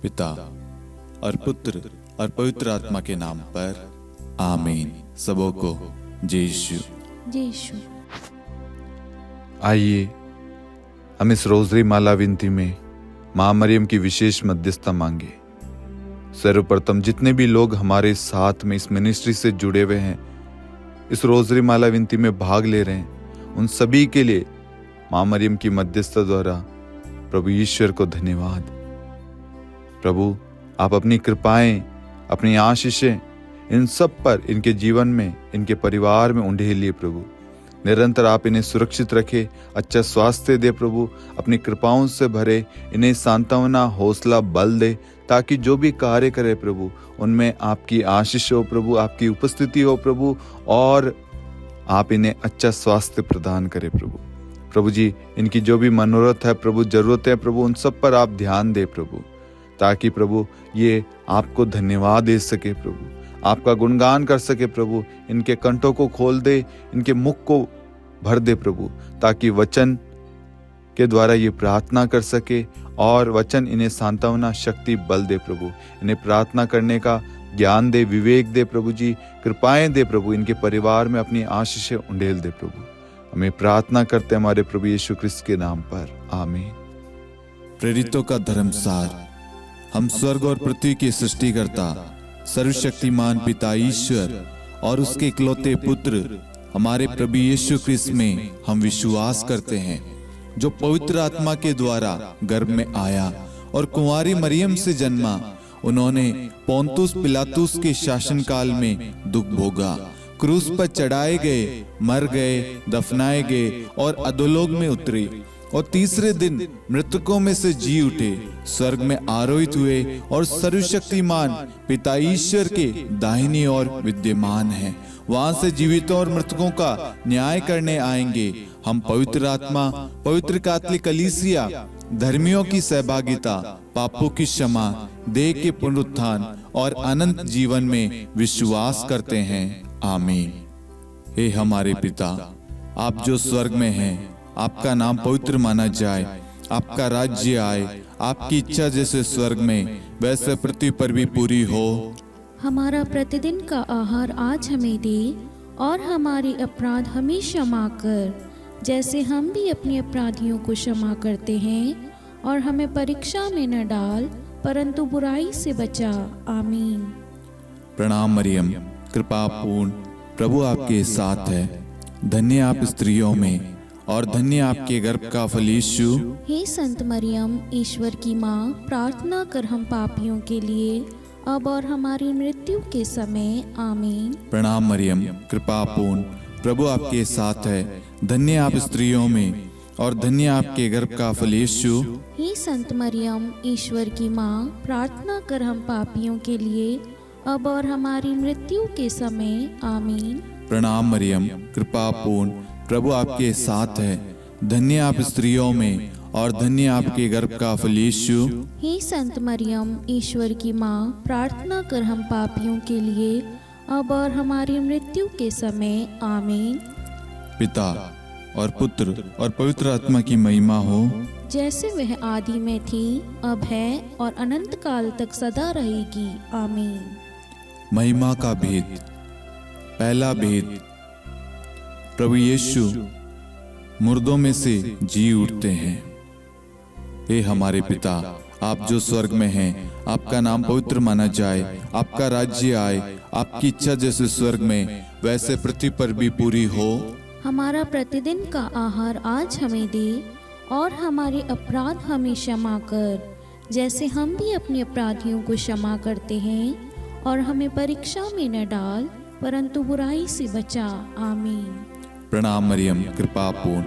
पिता और पुत्र और पवित्र आत्मा के नाम पर आमीन। सबों को जय यीशु। जय यीशु। आइए हम इस रोजरी माला विनती में माँ मरियम की विशेष मध्यस्थता मांगे। सर्वप्रथम जितने भी लोग हमारे साथ में इस मिनिस्ट्री से जुड़े हुए हैं, इस रोजरी माला विनती में भाग ले रहे हैं, उन सभी के लिए माँ मरियम की मध्यस्थता द्वारा प्रभु ईश्वर को धन्यवाद। प्रभु आप अपनी कृपाएं, अपनी आशीषें इन सब पर, इनके जीवन में, इनके परिवार में उंडेलिए प्रभु। निरंतर आप इन्हें सुरक्षित रखे, अच्छा स्वास्थ्य दे प्रभु, अपनी कृपाओं से भरे, इन्हें सांत्वना, हौसला, बल दे, ताकि जो भी कार्य करे प्रभु उनमें आपकी आशीष हो प्रभु, आपकी उपस्थिति हो प्रभु, और आप इन्हें अच्छा स्वास्थ्य प्रदान करें प्रभु। प्रभु जी इनकी जो भी मनोरथ है प्रभु, जरूरत है प्रभु, उन सब पर आप ध्यान दे प्रभु, ताकि प्रभु ये आपको धन्यवाद दे सके प्रभु, आपका गुणगान कर सके प्रभु। इनके कंठों को खोल दे, इनके मुख को भर दे प्रभु, ताकि वचन के द्वारा ये प्रार्थना कर सके और वचन इन्हें सांत्वना, शक्ति, बल दे प्रभु। इन्हें प्रार्थना करने का ज्ञान दे, विवेक दे प्रभु जी, कृपाएं दे प्रभु। इनके परिवार में अपनी आशीषें उंडेल दे प्रभु। हमें प्रार्थना करते हमारे प्रभु यीशु ख्रिस्त के नाम पर आमीन। प्रेरितों का धर्मसार। हम स्वर्ग और पृथ्वी के सृष्टिकर्ता सर्वशक्तिमान पिता ईश्वर और उसके इकलौते पुत्र हमारे प्रभु यीशु ख्रिस्त में हम विश्वास करते हैं, जो पवित्र आत्मा के द्वारा गर्भ में आया और कुंवारी मरियम से जन्मा। उन्होंने पोंतुस पिलातुस के शासनकाल में दुख भोगा, क्रूस पर चढ़ाए गए, मर गए, दफनाए गए और अधोलोक में उतरे, और तीसरे दिन मृतकों में से जी उठे, स्वर्ग में आरोहित हुए और सर्वशक्तिमान पिता ईश्वर के दाहिनी ओर विद्यमान हैं। वहां से जीवितों और मृतकों का न्याय करने आएंगे। हम पवित्र आत्मा, पवित्र कैथोलिक कलीसिया, धर्मियों की सहभागिता, पापों की क्षमा, देह के पुनरुत्थान और अनंत जीवन में विश्वास करते हैं। आमीन। हे हमारे पिता, आप जो स्वर्ग में हैं, आपका नाम पवित्र माना जाए, आपका राज्य आए, आपकी इच्छा जैसे स्वर्ग में वैसे पृथ्वी पर भी पूरी हो। हमारा प्रतिदिन का आहार आज हमें दे, और हमारे अपराध हमें क्षमा कर, जैसे हम भी अपने अपराधियों को क्षमा करते हैं, और हमें परीक्षा में न डाल, परंतु बुराई से बचा। आमीन। प्रणाम मरियम, कृपा पूर्ण, प्रभु आपके साथ है। धन्य आप स्त्रियों में और धन्य आपके गर्भ का फल यीशु। हे संत मरियम, ईश्वर की माँ, प्रार्थना कर हम पापियों के लिए, अब और हमारी मृत्यु के समय। आमीन। प्रणाम मरियम, कृपा पूर्ण, प्रभु आपके साथ है। धन्य आप स्त्रियों में और धन्य आपके गर्भ का फल यीशु। हे संत मरियम, ईश्वर की माँ, प्रार्थना कर हम पापियों के लिए, अब और हमारी मृत्यु के समय। आमीन। प्रणाम मरियम, कृपा पूर्ण, प्रभु आपके साथ है। धन्य आप स्त्रियों में और धन्य आपके गर्भ का फल यीशु। हे संत मरियम, ईश्वर की माँ, प्रार्थना कर हम पापियों के लिए, अब और हमारी मृत्यु के समय। आमीन। पिता और पुत्र और पवित्र आत्मा की महिमा हो, जैसे वह आदि में थी, अब है और अनंत काल तक सदा रहेगी। आमीन। महिमा का भेद। पहला भेद, प्रभु यीशु मुर्दों में से जी उठते हैं। हे हमारे पिता, आप जो स्वर्ग में हैं, आपका नाम पवित्र माना जाए, आपका राज्य आए, आपकी इच्छा जैसे स्वर्ग में वैसे पृथ्वी पर भी पूरी हो। हमारा प्रतिदिन का आहार आज हमें दे, और हमारे अपराध हमें क्षमा कर, जैसे हम भी अपने अपराधियों को क्षमा करते हैं, और हमें परीक्षा में न डाल, परंतु बुराई से बचा। आमीन। प्रणाम मरियम, कृपा पूर्ण,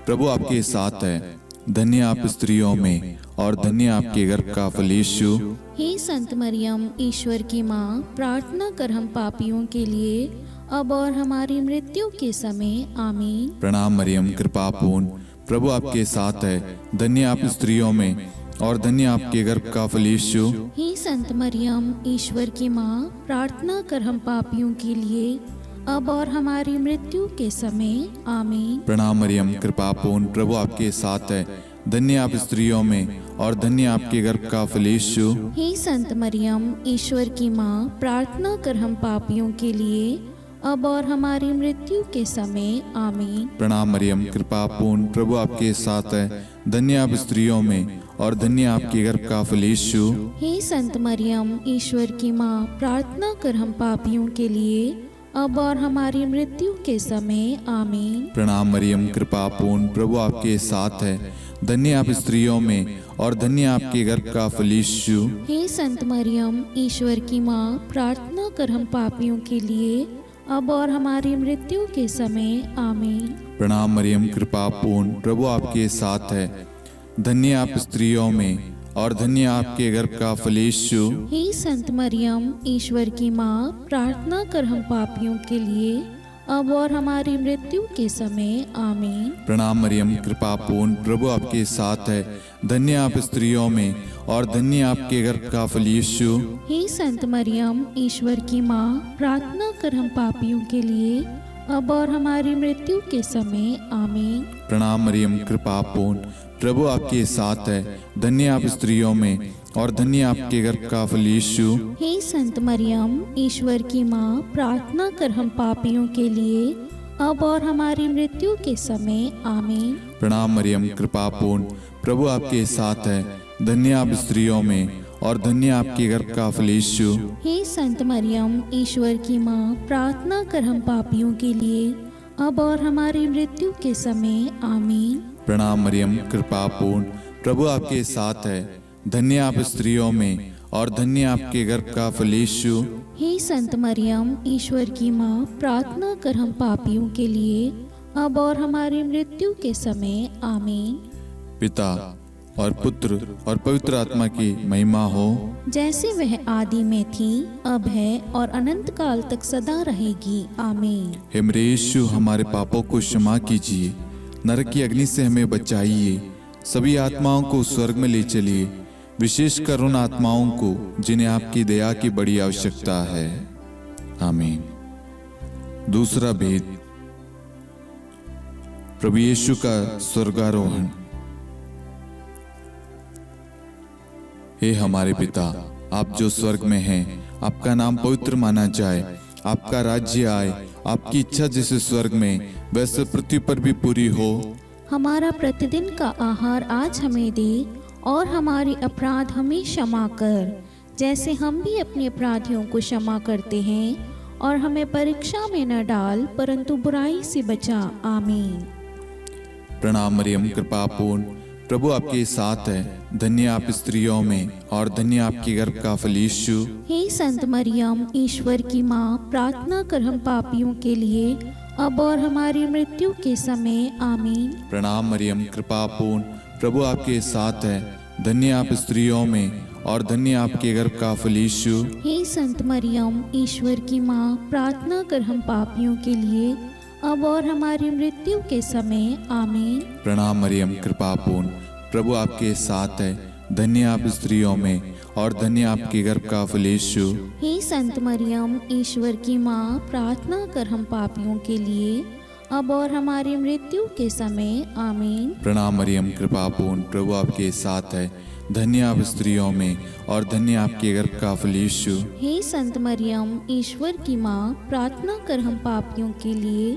प्रभु आपके साथ है। धन्य आप स्त्रियों में और धन्य आपके गर्भ का फल यीशु। हे संत मरियम, ईश्वर की माँ, प्रार्थना कर हम पापियों के लिए, अब और हमारी मृत्यु के समय। आमीन। प्रणाम मरियम, कृपा पूर्ण, प्रभु आपके साथ है। धन्य आप स्त्रियों में और धन्य आपके गर्भ का फल यीशु। हे संत मरियम, ईश्वर की माँ, प्रार्थना कर हम पापियों के लिए, अब और हमारी मृत्यु के समय। आमीन। प्रणाम मरियम, कृपा पूर्ण, प्रभु आपके साथ है। धन्य आप स्त्रियों में और धन्य आपके गर्भ का फल यीशु। हे संत मरियम, ईश्वर की माँ, प्रार्थना कर हम पापियों के लिए अब और हमारी मृत्यु के समय आमीन। प्रणाम मरियम, कृपा पूर्ण, प्रभु आपके साथ है। धन्य आप स्त्रियों में और धन्य आपके गर्भ का फल यीशु। हे संत मरियम, ईश्वर की माँ, प्रार्थना कर हम पापियों के लिए अब और हमारी मृत्यु के समय आमीन। प्रणाम मरियम, कृपा पूर्ण, प्रभु आपके साथ है। धन्य आप स्त्रियों में और धन्य आपके गर्भ का फल यीशु। हे संत मरियम, ईश्वर की माँ, प्रार्थना कर हम पापियों के लिए अब और हमारी मृत्यु के समय आमीन। प्रणाम मरियम, कृपा पूर्ण, प्रभु आपके साथ है। धन्य आप स्त्रियों में और धन्य आपके गर्भ का फल यीशु। हे संत मरियम, ईश्वर की माँ, प्रार्थना कर हम पापियों के लिए अब और हमारी मृत्यु के समय आमीन। प्रणाम मरियम, कृपा पूर्ण, प्रभु आपके साथ है। धन्य आप स्त्रियों में और धन्य आपके गर्भ का फल यीशु। हे संत मरियम, ईश्वर की माँ, प्रार्थना कर हम पापियों के लिए अब और हमारी मृत्यु के समय आमीन। प्रणाम मरियम, कृपा पूर्ण, प्रभु आपके साथ है। धन्य आप स्त्रियों में और धन्य आपके गर्भ का फल यीशु। हे संत मरियम, ईश्वर की माँ, प्रार्थना कर हम पापियों के लिए अब और हमारी मृत्यु के समय आमीन। प्रणाम मरियम, कृपा पूर्ण, प्रभु आपके साथ है। धन्य आप स्त्रियों में और धन्य आपके गर्भ का फल यीशु। हे संत मरियम, ईश्वर की माँ, प्रार्थना कर हम पापियों के लिए अब और हमारी मृत्यु के समय आमीन। प्रणाम मरियम, कृपा पूर्ण, प्रभु आपके साथ है। धन्य आप स्त्रियों में और धन्य आपके गर्भ का फल यीशु। हे संत मरियम, ईश्वर की माँ, प्रार्थना कर हम पापियों के लिए अब और हमारी मृत्यु के समय आमीन। पिता और पुत्र और पवित्र आत्मा की महिमा हो, जैसे वह आदि में थी, अब है और अनंत काल तक सदा रहेगी आमीन। हे मेरे यीशु, हमारे पापों को क्षमा कीजिए, नरक की अग्नि से हमें बचाइए, सभी आत्माओं को स्वर्ग में ले चलिए, विशेषकर उन आत्माओं को जिन्हें आपकी दया की बड़ी आवश्यकता है। आमीन। दूसरा भेद, प्रभु यीशु का स्वर्गारोहण। हे हमारे पिता, आप जो स्वर्ग में हैं, आपका नाम पवित्र माना जाए, आपका राज्य आए, आपकी इच्छा जैसे स्वर्ग में वैसे पृथ्वी पर भी पूरी हो। हमारा प्रतिदिन का आहार आज हमें दे और हमारे अपराध हमें क्षमा कर, जैसे हम भी अपने अपराधियों को क्षमा करते हैं, और हमें परीक्षा में न डाल परंतु बुराई से बचा आमीन। प्रणाम मरियम, कृपा पूर्ण, प्रभु आपके साथ है। धन्य आप स्त्रियों में और धन्य आपके गर्भ का फल यीशु। हे संत मरियम, ईश्वर की माँ, प्रार्थना कर हम पापियों के लिए अब और हमारी मृत्यु के समय आमीन। प्रणाम मरियम, कृपा पूर्ण, प्रभु आपके साथ है। धन्य आप स्त्रियों में और धन्य आपके गर्भ का फल यीशु। हे संत मरियम, ईश्वर की माँ, प्रार्थना कर हम पापियों के लिए अब और हमारी मृत्यु के समय आमीन। प्रणाम मरियम, कृपा पूर्ण, प्रभु आपके साथ है। धन्य आप स्त्रियों में और धन्य आपके गर्भ का फल यीशु। हे संत मरियम, ईश्वर की माँ, प्रार्थना कर हम पापियों के लिए अब और हमारी मृत्यु के समय आमीन। प्रणाम मरियम, कृपा पूर्ण, प्रभु आपके साथ है। धन्य आप स्त्रियों में और धन्य आपके गर्भ का फल यीशु। हे संत मरियम, ईश्वर की माँ, प्रार्थना कर हम पापियों के लिए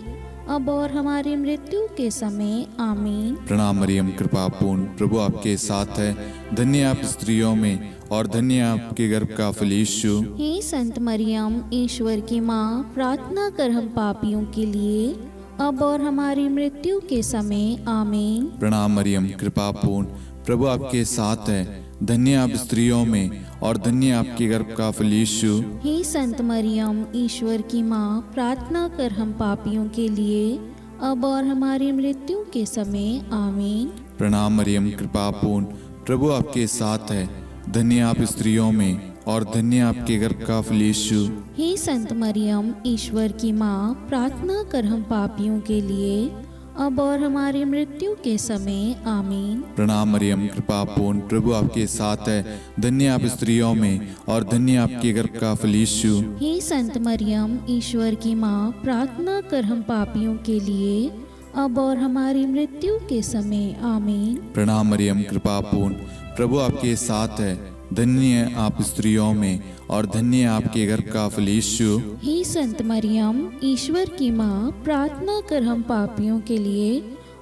अब और हमारी मृत्यु के समय आमीन। प्रणाम मरियम, कृपा पूर्ण, प्रभु आपके साथ है। धन्य आप स्त्रियों में और धन्य आपके गर्भ का फल यीशु। हे संत मरियम, ईश्वर की माँ, प्रार्थना कर हम पापियों के लिए अब और हमारी मृत्यु के समय आमीन। प्रणाम मरियम, कृपा पूर्ण, प्रभु आपके साथ है। धन्य आप स्त्रियों में और धन्य आपके गर्भ का फल यीशु। हे संत मरियम, ईश्वर की माँ, प्रार्थना कर हम पापियों के लिए अब और हमारी मृत्यु के समय आमीन। प्रणाम मरियम, कृपा पूर्ण, प्रभु आपके साथ है। धन्य आप स्त्रियों में और धन्य आपके गर्भ का फल यीशु। हे संत मरियम, ईश्वर की माँ, प्रार्थना कर हम पापियों के लिए अब और हमारी मृत्यु के समय आमीन। प्रणाम मरियम, कृपा पूर्ण, प्रभु आपके साथ है। धन्य आप स्त्रियों में और धन्य आपके गर्भ का फल यीशु। हे संत मरियम, ईश्वर की माँ, प्रार्थना कर हम पापियों के लिए अब और हमारी मृत्यु के समय आमीन। प्रणाम मरियम, कृपा पूर्ण, प्रभु आपके साथ है। धन्य आप स्त्रियों में और धन्य आपके गर्भ का फल यीशु। हे संत मरियम, ईश्वर की माँ, प्रार्थना कर हम पापियों के लिए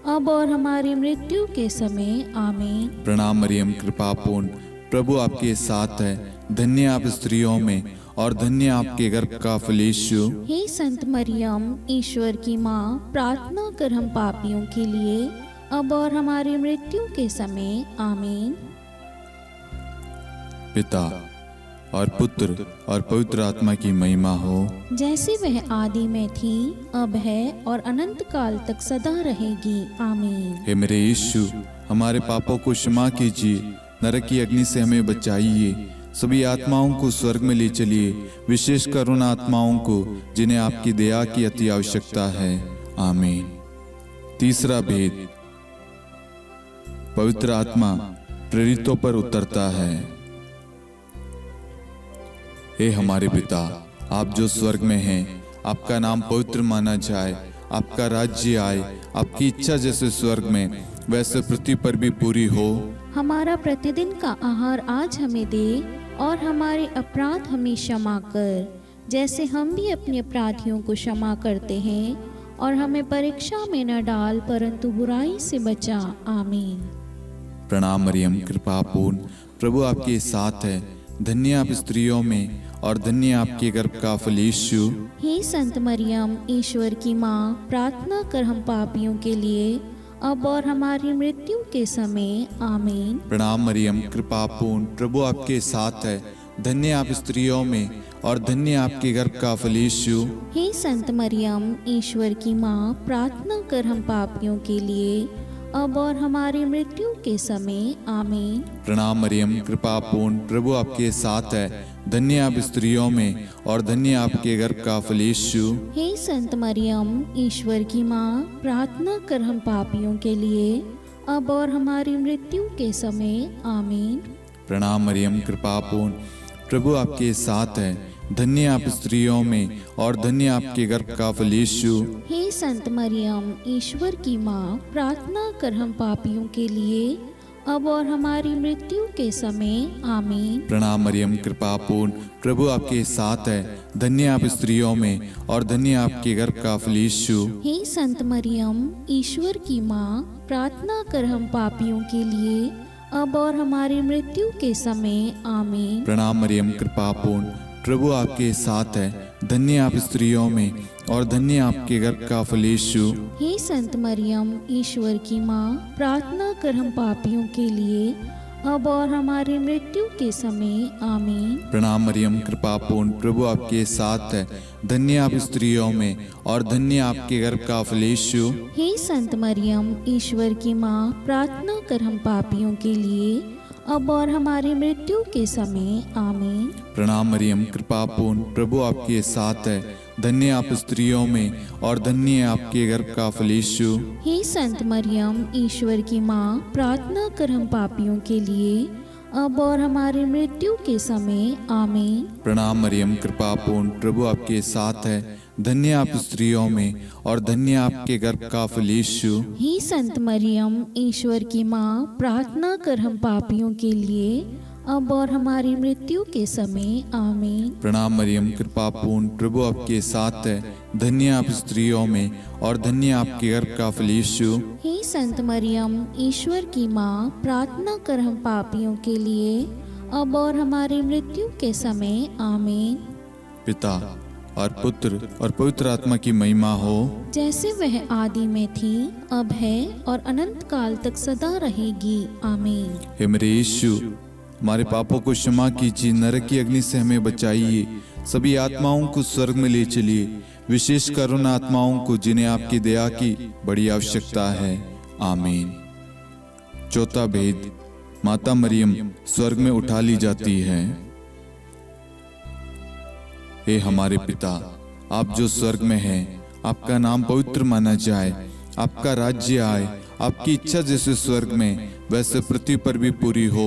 अब और हमारी मृत्यु के समय आमीन। प्रणाम मरियम, कृपा पूर्ण, प्रभु आपके साथ है। धन्य आप स्त्रियों में और धन्य आपके गर्भ का फल यीशु। हे संत मरियम, ईश्वर की माँ, प्रार्थना कर हम पापियों के लिए अब और हमारी मृत्यु के समय आमीन। पिता और पुत्र और पवित्र आत्मा की महिमा हो, जैसे वह आदि में थी, अब है और अनंत काल तक सदा रहेगी आमीन। हे मेरे यीशु, हमारे पापों को क्षमा कीजिए, नरक की अग्नि से हमें बचाइए, सभी आत्माओं को स्वर्ग में ले चलिए, विशेषकर उन आत्माओं को जिन्हें आपकी दया की अति आवश्यकता है। आमीन। तीसरा भेद, पवित्र आत्मा प्रेरितों पर उतरता है। हे हमारे पिता, आप जो स्वर्ग में हैं, आपका नाम पवित्र माना जाए, आपका राज्य आए, आपकी इच्छा जैसे स्वर्ग में वैसे पृथ्वी पर भी पूरी हो। हमारा प्रतिदिन का आहार आज हमें दे और हमारे अपराध हमें क्षमा कर, जैसे हम भी अपने अपराधियों को क्षमा करते हैं, और हमें परीक्षा में न डाल परंतु बुराई से बचा। आमीन। प्रणाम मरियम, कृपा पूर्ण, प्रभु आपके साथ है। धन्य आप स्त्रियों में और धन्य आपके गर्भ का फल यीशु। हे संत मरियम, ईश्वर की माँ, प्रार्थना कर हम पापियों के लिए अब और हमारी मृत्यु के समय आमीन। प्रणाम मरियम, कृपा पूर्ण, प्रभु आपके साथ है। धन्य आप स्त्रियों में और धन्य आपके गर्भ का फल यीशु। हे संत मरियम, ईश्वर की माँ, प्रार्थना कर हम पापियों के लिए अब और हमारी मृत्यु के समय आमीन। प्रणाम मरियम, कृपा पूर्ण, प्रभु आपके साथ है। धन्य आप स्त्रियों में और धन्य आपके गर्भ का फल यीशु। हे संत मरियम, ईश्वर की माँ, प्रार्थना कर हम पापियों के लिए अब और हमारी मृत्यु के समय आमीन। प्रणाम मरियम, कृपा पूर्ण, प्रभु आपके साथ है। धन्य आप स्त्रियों में और धन्य आपके गर्भ का फल यीशु। हे संत मरियम, ईश्वर की माँ, प्रार्थना कर हम पापियों के लिए अब और हमारी मृत्यु के समय आमीन। प्रणाम मरियम, कृपा पूर्ण, प्रभु आपके साथ है। धन्य आप स्त्रियों में और धन्य आपके गर्भ का फल यीशु। हे संत मरियम, ईश्वर की माँ, प्रार्थना कर हम पापियों के लिए अब और हमारी मृत्यु के समय आमीन। प्रणाम मरियम, कृपा पूर्ण, प्रभु आपके साथ है। धन्य आप स्त्रियों में और धन्य आपके गर्भ का फल यीशु। हे संत मरियम, ईश्वर की माँ, प्रार्थना कर हम पापियों के लिए अब और हमारी मृत्यु के समय आमीन। प्रणाम मरियम, कृपा पूर्ण, प्रभु आपके साथ है। धन्य आप स्त्रियों में और धन्य आपके गर्भ का फल यीशु। हे संत मरियम, ईश्वर की माँ, प्रार्थना कर हम पापियों के लिए अब और हमारी मृत्यु के समय आमीन। प्रणाम मरियम, कृपा पूर्ण, प्रभु आपके साथ है। धन्य आप स्त्रियों में और धन्य आपके गर्भ का फल यीशु। हे संत मरियम, ईश्वर की माँ, प्रार्थना कर हम पापियों के लिए अब और हमारी मृत्यु के समय आमीन। प्रणाम मरियम, कृपा पूर्ण, प्रभु आपके साथ है। धन्य आप स्त्रियों में और धन्य आपके गर्भ का फल यीशु। हे संत मरियम, ईश्वर की माँ, प्रार्थना कर हम पापियों के लिए अब और हमारी मृत्यु के समय आमीन। प्रणाम मरियम, कृपा पूर्ण, प्रभु आपके साथ है। धन्य आप स्त्रियों में और धन्य आपके गर्भ का फल यीशु। हे संत मरियम, ईश्वर की माँ, प्रार्थना कर हम पापियों के लिए अब और हमारी मृत्यु के समय आमीन। पिता और पुत्र और पवित्र आत्मा की महिमा हो, जैसे वह आदि में थी, अब है और अनंत काल तक सदा रहेगी आमीन। हे मेरे यीशु, हमारे पापों को क्षमा कीजिए, नरक की अग्नि से हमें बचाइए, सभी आत्माओं को स्वर्ग में ले चलिए, विशेषकर उन आत्माओं को जिन्हें आपकी दया की बड़ी आवश्यकता है। आमीन। चौथा भेद, माता मरियम स्वर्ग में उठा ली जाती है। हे हमारे पिता, आप जो स्वर्ग में हैं, आपका नाम पवित्र माना जाए, आपका राज्य आए, आपकी इच्छा जैसे स्वर्ग में वैसे पृथ्वी पर भी पूरी हो।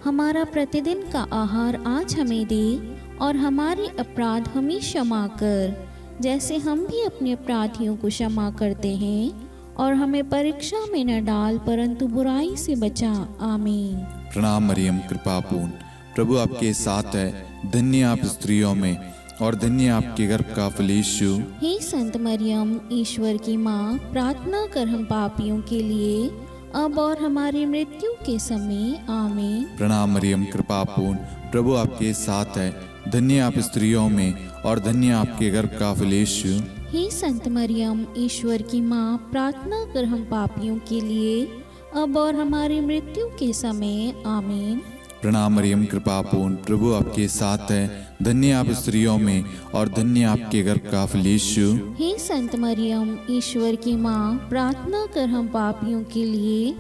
हमारा प्रतिदिन का आहार आज हमें दे और हमारे अपराध हमें क्षमा कर, जैसे हम भी अपने अपराधियों को क्षमा करते हैं, और हमें परीक्षा में न डाल परंतु बुराई से बचा। आमीन। प्रणाम मरियम, कृपा पूर्ण, प्रभु आपके साथ है। धन्य आप स्त्रियों में और धन्य आपके गर्भ का फल यीशु। हे संत मरियम, ईश्वर की माँ, प्रार्थना कर हम पापियों के लिए अब और हमारी मृत्यु के समय। आमीन। प्रणाम मरियम, कृपा पूर्ण, प्रभु आपके साथ है। धन्य आप स्त्रियों में और धन्य आपके गर्भ का फल यीशु। हे संत मरियम, ईश्वर की माँ, प्रार्थना कर हम पापियों के लिए अब और हमारी मृत्यु के समय। आमीन। प्रणाम मरियम, कृपा पूर्ण, प्रभु आपके साथ है। धन्य आप स्त्रियों में और धन्य आपके गर्भ का फल यीशु। हे संत मरियम, ईश्वर की माँ, प्रार्थना कर हम पापियों के लिए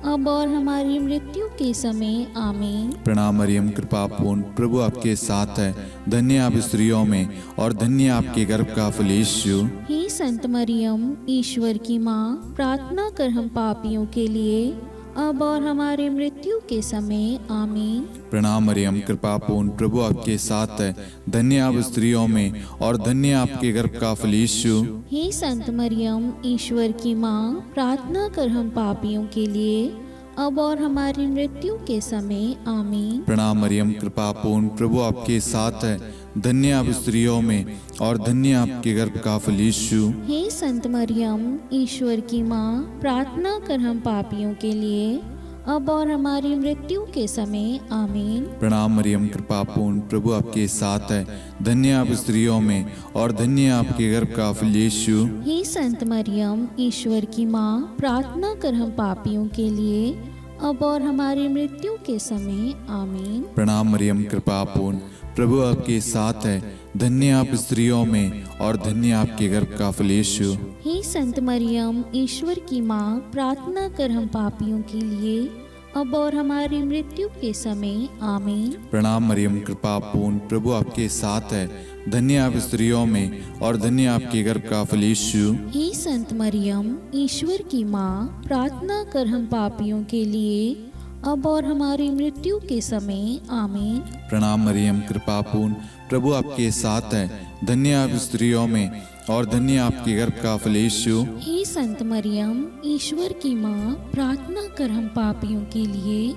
अब और हमारी मृत्यु के समय। आमीन। प्रणाम मरियम, कृपा पूर्ण, प्रभु आपके साथ है। धन्य आप स्त्रियों में और धन्य आपके गर्भ का फल यीशु। हे संत मरियम, ईश्वर की माँ, प्रार्थना कर हम पापियों के लिए अब और हमारी मृत्यु के समय। आमीन। प्रणाम मरियम, कृपा पूर्ण, प्रभु आपके साथ है। धन्य आप स्त्रियों में और धन्य आपके गर्भ का फल यीशु। हे संत मरियम, ईश्वर की माँ, प्रार्थना कर हम पापियों के लिए अब और हमारी मृत्यु के समय। आमीन। प्रणाम मरियम, कृपा पूर्ण, प्रभु आपके साथ है। धन्य आप स्त्रियों में और धन्य आपके गर्भ का फल यीशु। हे संत मरियम, ईश्वर की माँ, प्रार्थना कर हम पापियों के लिए अब और हमारी मृत्यु के समय। आमीन। प्रणाम मरियम, कृपा पूर्ण, प्रभु आपके साथ है। धन्य आप स्त्रियों में और धन्य आपके गर्भ का फल यीशु। हे संत मरियम, ईश्वर की माँ, प्रार्थना कर हम पापियों के लिए अब और हमारी मृत्यु के समय। आमीन। प्रणाम मरियम, कृपा पूर्ण, प्रभु आपके साथ है। धन्य आप स्त्रियों में और धन्य आपके गर्भ का फल यीशु। हे संत मरियम, ईश्वर की माँ, प्रार्थना कर हम पापियों के लिए अब और हमारी मृत्यु के समय। आमीन। प्रणाम मरियम, कृपा पूर्ण, प्रभु आपके साथ है। धन्य आप स्त्रियों में और धन्य आपके गर्भ का फल यीशु। हे संत मरियम, ईश्वर की माँ, प्रार्थना कर हम पापियों के लिए अब और हमारी मृत्यु के समय। आमीन। प्रणाम मरियम, कृपा पूर्ण, प्रभु आपके साथ है। धन्य आप स्त्रियों में और धन्य आपके गर्भ का फल यीशु। हे संत मरियम, ईश्वर की माँ, प्रार्थना कर हम पापियों के लिए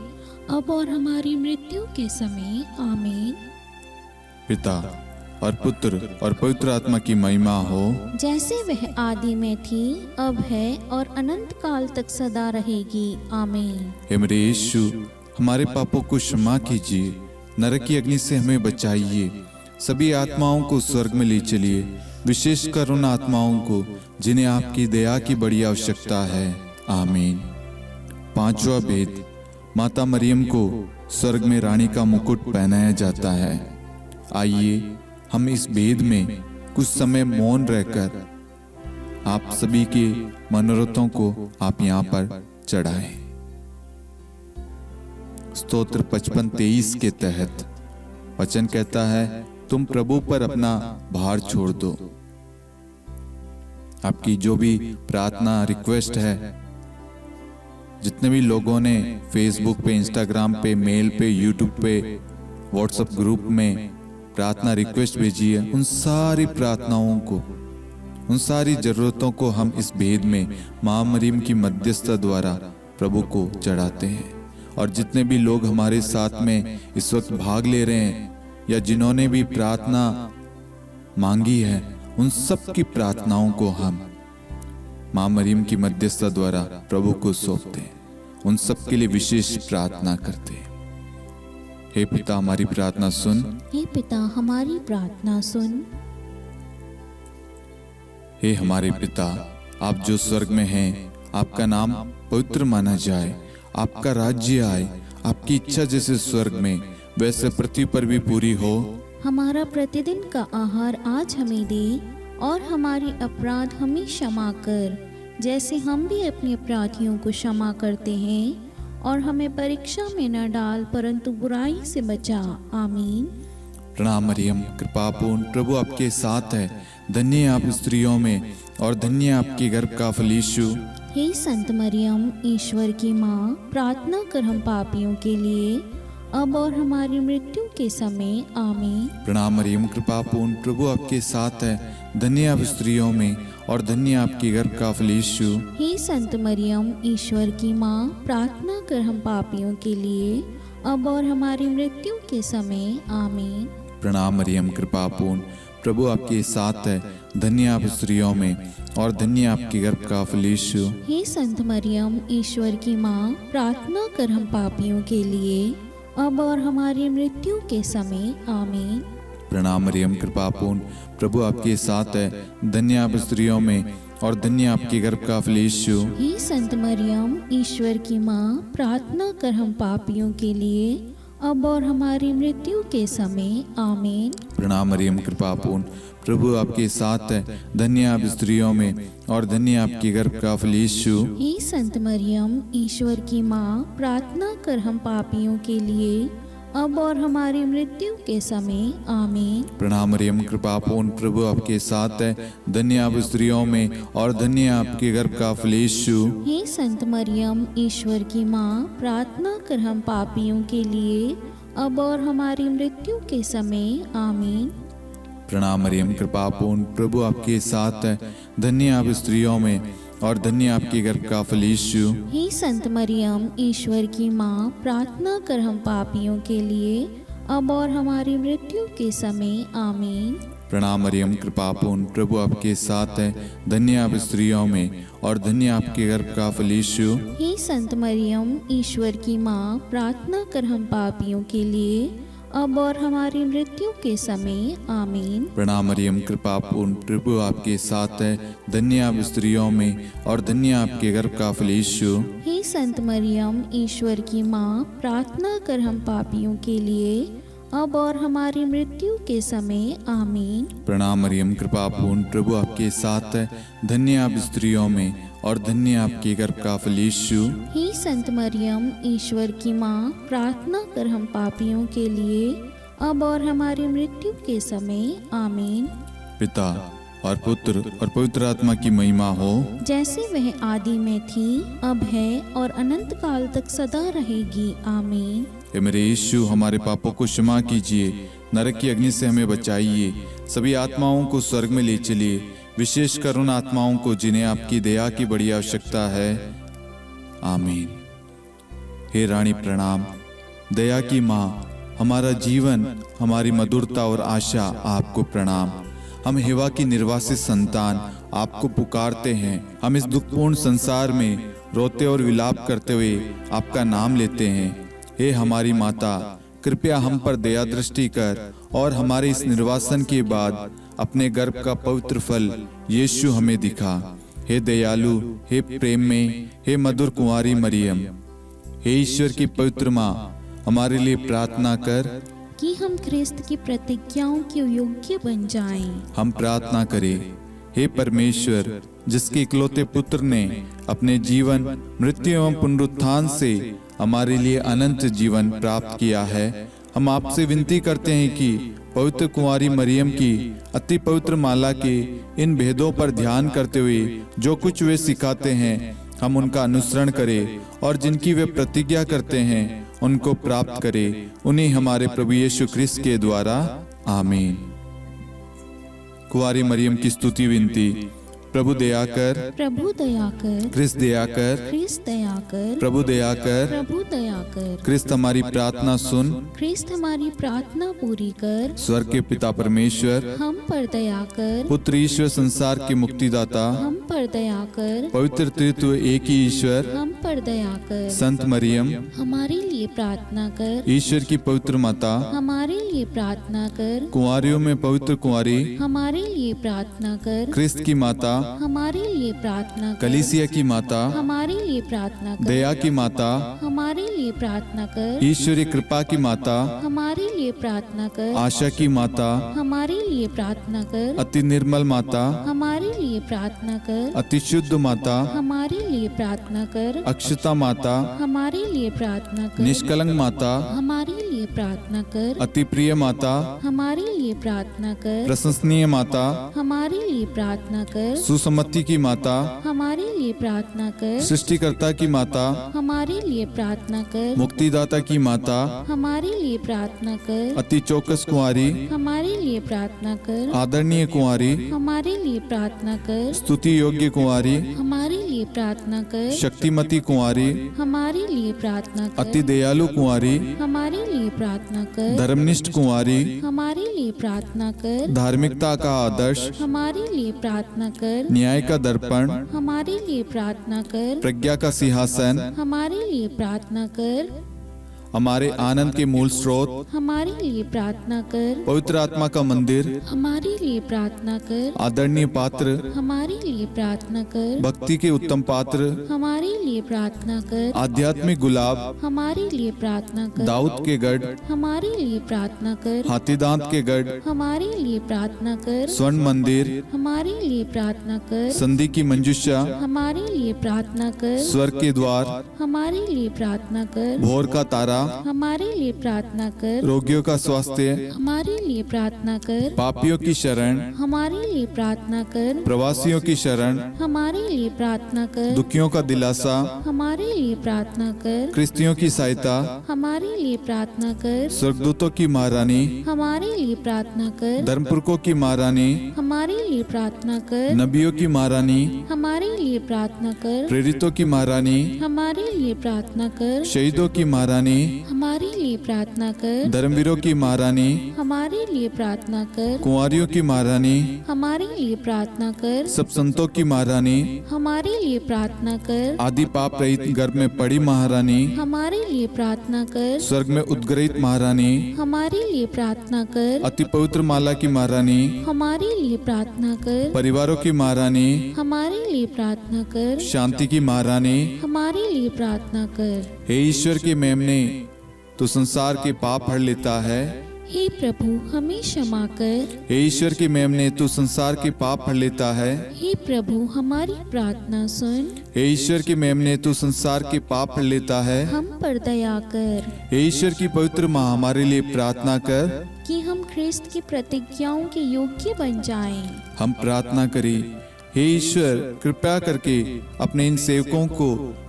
अब और हमारी मृत्यु के समय। आमीन। पिता और पुत्र और पवित्र आत्मा की महिमा हो, जैसे वह आदि में थी, अब है और अनंत काल तक सदा रहेगी। आमीन। हे मेरे यीशु, हमारे पापों को क्षमा कीजिए, नरक की अग्नि से हमें बचाइए, सभी आत्माओं को स्वर्ग में ले चलिए, विशेषकर उन आत्माओं को जिन्हें आपकी दया की बड़ी आवश्यकता है। आमीन। पांचवा भेद, माता मरियम को स्वर्ग में रानी का मुकुट पहनाया जाता है। आइए हम इस भेद में कुछ समय मौन रहकर आप सभी के मनोरथों को आप यहाँ पर चढ़ाएं। स्तोत्र 55-23 के तहत वचन कहता है, तुम प्रभु पर अपना भार छोड़ दो। आपकी जो भी प्रार्थना रिक्वेस्ट है, जितने भी लोगों ने फेसबुक पे, इंस्टाग्राम पे, मेल पे, यूट्यूब पे, व्हाट्सएप ग्रुप में प्रार्थना रिक्वेस्ट भेजी है, उन सारी प्रार्थनाओं को, उन सारी जरूरतों को हम इस भेद में मां मरियम की मध्यस्थता द्वारा प्रभु को चढ़ाते हैं। और जितने भी लोग हमारे साथ में इस वक्त भाग ले रहे हैं या जिन्होंने भी प्रार्थना मांगी है, उन सब की प्रार्थनाओं को हम मां मरियम की मध्यस्थता द्वारा प्रभु को सौंपते हैं, उन सब के लिए विशेष प्रार्थना करते हैं। हे पिता, हमारी प्रार्थना सुन। हे पिता, हमारी प्रार्थना सुन। हे हमारे पिता, आप जो स्वर्ग में हैं, आपका नाम पवित्र माना जाए, आपका राज्य आए, आपकी इच्छा जैसे स्वर्ग में वैसे पृथ्वी पर भी पूरी हो। हमारा प्रतिदिन का आहार आज हमें दे और हमारे अपराध हमें क्षमा कर, जैसे हम भी अपने अपराधियों को क्षमा करते हैं, और हमें परीक्षा में न डाल परंतु बुराई से बचा। आमीन। प्रणाम मरियम, कृपा पूर्ण, प्रभु आपके साथ है। धन्य आप स्त्रियों में और धन्य आपके गर्भ का फल यीशु। हे संत मरियम, ईश्वर की माँ, प्रार्थना कर हम पापियों के लिए अब और हमारी मृत्यु के समय। आमीन। प्रणाम मरियम, कृपा पूर्ण, प्रभु आपके साथ है। धन्य आप स्त्रियों में और धन्य आपके गर्भ का फल यीशु। हे संत मरियम, ईश्वर की माँ, प्रार्थना कर हम पापियों के लिए, अब और हमारी मृत्यु के समय। आमीन। प्रणाम मरियम, कृपा पूर्ण, प्रभु आपके साथ है, धन्य आप स्त्रियों में और धन्य आपके गर्भ का फल यीशु। हे संत मरियम, ईश्वर की माँ, प्रार्थना कर हम पापियों के लिए, अब और हमारी मृत्यु के समय। आमीन। प्रणाम मरियम, कृपा पूर्ण, प्रभु आपके साथ है, धन्य आप स्त्रियों में और धन्य आपके गर्भ का फल यीशु। हे संत मरियम, ईश्वर की माँ, प्रार्थना कर हम पापियों के लिए, अब और हमारी मृत्यु के समय। आमीन। प्रणाम मरियम, कृपा पूर्ण, प्रभु आपके साथ है, धन्य आप स्त्रियों में और धन्य आपके गर्भ का फल यीशु। हे संत मरियम, ईश्वर की माँ, प्रार्थना कर हम पापियों के लिए, अब और हमारी मृत्यु के समय। आमीन। प्रणाम मरियम, कृपा पूर्ण, प्रभु आपके साथ है, धन्य आप स्त्रियों में और धन्य आपके गर्भ का फल यीशु। हे संत मरियम, ईश्वर की माँ, प्रार्थना कर हम पापियों के लिए, अब और हमारी मृत्यु के समय। आमीन। प्रणाम मरियम, कृपा पूर्ण, प्रभु आपके साथ है, धन्य आप स्त्रियों में और धन्य आपके गर्भ का फल यीशु। हे संत मरियम, ईश्वर की माँ, प्रार्थना कर हम पापियों के लिए, अब और हमारी मृत्यु के समय। आमीन। प्रणाम मरियम, कृपा पूर्ण, प्रभु आपके साथ है, धन्य आप स्त्रियों में और धन्य आपके गर्भ का फल यीशु। हे संत मरियम, ईश्वर की माँ, प्रार्थना कर हम पापियों के लिए, अब और हमारी मृत्यु के समय। आमीन। प्रणाम मरियम, कृपा पूर्ण, प्रभु आपके साथ है, धन्य आप स्त्रियों में और धन्य आपके गर्भ का फल यीशु। हे संत मरियम, ईश्वर की माँ, प्रार्थना कर हम पापियों के लिए, अब और हमारी मृत्यु के समय। आमीन। प्रणाम मरियम, कृपा पूर्ण, प्रभु आपके साथ है, धन्य आप स्त्रियों में और धन्य आपके गर्भ का फल यीशु। हे संत मरियम, ईश्वर की माँ, प्रार्थना कर हम पापियों के लिए, अब और हमारी मृत्यु के समय। आमीन। पिता और पुत्र और पवित्र आत्मा की महिमा हो, जैसे वह आदि में थी, अब है और अनंत काल तक सदा रहेगी। आमीन। हे मेरे यीशु, हमारे पापों को क्षमा कीजिए, नरक की अग्नि से हमें बचाइए, सभी आत्माओं को स्वर्ग में ले चलिए, विशेषकर उन आत्माओं को जिन्हें आपकी दया की बड़ी आवश्यकता है। आमीन। हे रानी प्रणाम, दया की माँ, हमारा जीवन, हमारी मधुरता और आशा आपको प्रणाम। हम हेवा की निर्वासित संतान आपको पुकारते हैं। हम इस दुखपूर्ण संसार में रोते और विलाप करते हुए आपका नाम लेते हैं। हे हमारी माता, कृपया हम पर दया दृष्टि कर और हमारे इस निर्वासन के बाद अपने गर्भ का पवित्र फल यीशु हमें दिखा। हे दयालु, हे प्रेम में, हे मधुर कुंवारी मरियम, हे ईश्वर की पवित्र माँ, हमारे लिए प्रार्थना कर कि हम ख्रिस्त की प्रतिज्ञाओं के योग्य बन जाएं। हम प्रार्थना करें। हे परमेश्वर, जिसके इकलौते पुत्र ने अपने जीवन, मृत्यु एवं पुनरुत्थान से हमारे लिए अनंत जीवन प्राप्त किया है, हम आपसे विनती करते हैं कि पवित्र कुंवारी मरियम की अति पवित्र माला के इन भेदों पर ध्यान करते हुए जो कुछ वे सिखाते हैं, हम उनका अनुसरण करें और जिनकी वे प्रतिज्ञा करते हैं उनको प्राप्त करें। उन्हीं हमारे प्रभु यीशु ख्रिस्त के द्वारा। आमीन। कुंवारी मरियम की स्तुति विनती। प्रभु दया कर, प्रभु दया कर, ख्रिस्त दया कर, ख्रिस्त दया कर, प्रभु दया कर, प्रभु दया कर, ख्रिस्त हमारी प्रार्थना सुन। ख्रिस्त हमारी प्रार्थना पूरी कर, स्वर्ग के पिता परमेश्वर, हम पर दया कर, पुत्र ईश्वर संसार के मुक्तिदाता, हम पर दया कर, पवित्र तृत्व एक ही ईश्वर, हम पर दया कर, संत मरियम, हमारे लिए प्रार्थना कर, ईश्वर की पवित्र माता, हमारे लिए प्रार्थना कर, कुंवारियों में पवित्र कुंवारी, हमारे लिए प्रार्थना कर, ख्रिस्त की माता, हमारे लिए प्रार्थना कर, कलीसिया की माता, हमारे लिए प्रार्थना कर, दया की माता, हमारे लिए प्रार्थना कर, ईश्वरी कृपा की माता, हमारे लिए प्रार्थना कर, आशा की माता, हमारे लिए प्रार्थना कर, अति निर्मल माता, हमारे लिए प्रार्थना कर, अति शुद्ध माता, हमारे लिए प्रार्थना कर, अक्षता माता, हमारे लिए प्रार्थना कर, निष्कलंक माता, हमारे लिए लिए प्रार्थना कर। अति प्रिय माता, हमारे लिए प्रार्थना कर। प्रशंसनीय माता, हमारे लिए प्रार्थना कर। सुसम्मति की माता, हमारे लिए प्रार्थना कर। सृष्टिकर्ता की माता, हमारे लिए प्रार्थना कर। मुक्तिदाता की माता, हमारे लिए प्रार्थना कर। अति चौकस कुंवारी, हमारे लिए प्रार्थना कर। आदरणीय कुंवारी, हमारे लिए प्रार्थना कर। स्तुति योग्य कुंवारी, हमारे लिए प्रार्थना कर। शक्तिमती कुंवारी, हमारे लिए प्रार्थना कर। अति दयालु कुंवारी, हमारे लिए प्रार्थना कर। धर्मनिष्ठ कुंवारी, हमारे लिए प्रार्थना कर। धार्मिकता का आदर्श, हमारे लिए प्रार्थना कर। न्याय का दर्पण, हमारे लिए प्रार्थना कर। प्रज्ञा का सिंहासन, हमारे लिए प्रार्थना कर। हमारे आनंद के मूल स्रोत, हमारे लिए प्रार्थना कर। पवित्र आत्मा का मंदिर, हमारे लिए प्रार्थना कर। आदरणीय पात्र, हमारे लिए प्रार्थना कर। भक्ति के उत्तम पात्र, हमारे लिए प्रार्थना कर। आध्यात्मिक गुलाब, हमारे लिए प्रार्थना कर। दाऊद के गढ़, हमारे लिए प्रार्थना कर। हाथीदांत के गढ़, हमारे लिए प्रार्थना कर। स्वर्ण मंदिर, हमारे लिए प्रार्थना कर। संधि की मंजुषा, हमारे लिए प्रार्थना कर। स्वर्ग के द्वार, हमारे लिए प्रार्थना कर। भोर का तारा, हमारे लिए प्रार्थना कर। रोगियों का स्वास्थ्य, हमारे लिए प्रार्थना कर। पापियों की शरण, हमारे लिए प्रार्थना कर। प्रवासियों की शरण, हमारे लिए प्रार्थना कर। दुखियों का दिलासा, हमारे लिए प्रार्थना कर। क्रिस्तियों की सहायता, हमारे लिए प्रार्थना कर। स्वर्गदूतों की महारानी, हमारे लिए प्रार्थना कर। धर्मपुरखों की महारानी, हमारे लिए प्रार्थना कर। नबियों की महारानी, हमारे लिए प्रार्थना कर। प्रेरितों की महारानी, हमारे लिए प्रार्थना कर। शहीदों की महारानी, हमारे लिए प्रार्थना कर। धर्मवीरों की महारानी, हमारे लिए प्रार्थना कर। कुंवारियों की महारानी, हमारे लिए प्रार्थना कर। सब संतों की महारानी, हमारे लिए प्रार्थना कर। आदि पाप रहित गर्भ में पड़ी महारानी, हमारे लिए प्रार्थना कर। स्वर्ग में उद्गृहित महारानी, हमारे लिए प्रार्थना कर। अति पवित्र माला की महारानी, हमारे लिए प्रार्थना कर। परिवारों की महारानी, हमारे लिए प्रार्थना कर। शांति की महारानी, हमारे लिए प्रार्थना कर। हे ईश्वर के मेमने, तो संसार के पाप हर लेता है। हे प्रभु हमें क्षमा कर। हे ईश्वर के मेमने, तू संसार के पाप हर लेता है। हे प्रभु हमारी प्रार्थना सुन। हे ईश्वर के मेमने, तू संसार के पाप हर लेता है। हम पर दया कर हे ईश्वर की पवित्र माँ, हमारे लिए प्रार्थना कर कि हम ख्रिस्त की प्रतिज्ञाओं के योग्य बन जाएं। हम प्रार्थना करें। हे ईश्वर, कृपया करके अपने इन सेवकों को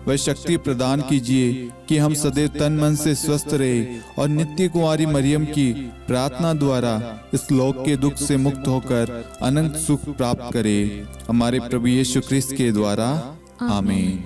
वह शक्ति प्रदान कीजिए कि हम सदैव तन मन से स्वस्थ रहे और नित्य कुंवारी मरियम की प्रार्थना द्वारा इस लोक के दुख से मुक्त होकर अनंत सुख प्राप्त करें। हमारे प्रभु यीशु ख्रिस्त के द्वारा, आमीन।